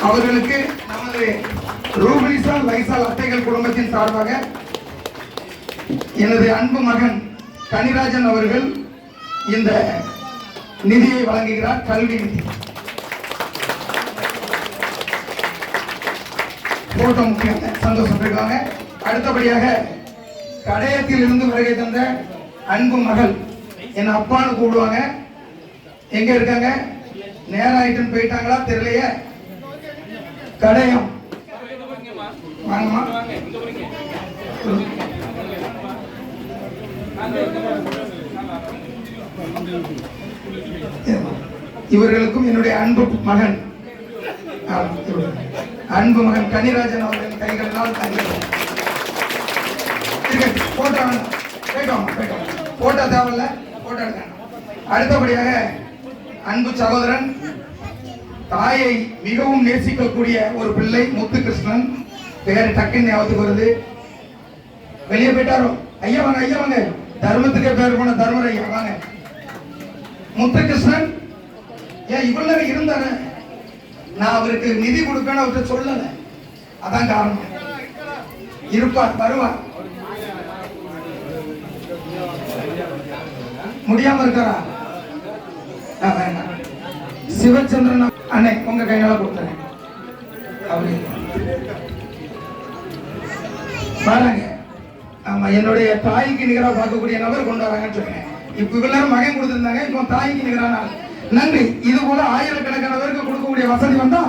அவர்களுக்கு நமது ரூபினிசால் வைசால் அத்தைகள் குடும்பத்தின் சார்பாக எனது அன்பு மகன் கனிராஜன் அவர்கள் இந்த நிதியை வழங்குகிறார். கல்வி நிதி போட்டோ முக்கியம், சந்தோஷம் போயிடுவாங்க. அடுத்தபடியாக கடையத்தில் இருந்து வருகை தந்த அன்பு மகள் என் அப்பான்னு கூப்பிடுவாங்க. எங்க இருக்காங்க? நேரம் ஆயிட்டுன்னு போயிட்டாங்களா தெரியலையே. கடையம் வாங்கம்மா. இவர்களுக்கும் என்னுடைய அன்பு மகன் கனிராஜன் அவர்களின் கைகளால் போட்டோ போட்டோ தேவையில்ல, போட்டோ எடுக்க. அடுத்தபடியாக அன்பு சகோதரன், தாயை மிகவும் நேசிக்கக்கூடிய ஒரு பிள்ளை முத்துகிருஷ்ணன். பேரு டக்குன்னு ஞாபகத்துக்கு வருது. வெளியே போயிட்டாரோ? ஐயா வாங்க, ஐயா வாங்க. தர்மத்துக்கே பேர் போன தர்மர் ஐயா வாங்க. முத்துகிருஷ்ணன் ஏன் இவ்வளவு இருந்தாரு? நான் அவருக்கு நிதி கொடுப்பேன்னு அவர்கிட்ட சொல்லல, அதான் காரணம். இருப்பார், வருவார். முடியாம இருக்காரா? சிவச்சந்திரன் அண்ணே உங்க கையால கொடுத்துறேன். பாருங்க, ஆமா, என்னுடைய தாய்க்கு நிகராக பார்க்கக்கூடிய நபர் கொண்டு வராங்கன்னு சொன்னேன். இப்ப எல்லாரும் மகன் கொடுத்திருந்தாங்க, இப்போ தாய்க்கு நிகரான. நன்றி. இது போல ஆயிரக்கணக்கான பேருக்கு கொடுக்கக்கூடிய வசதி வந்தா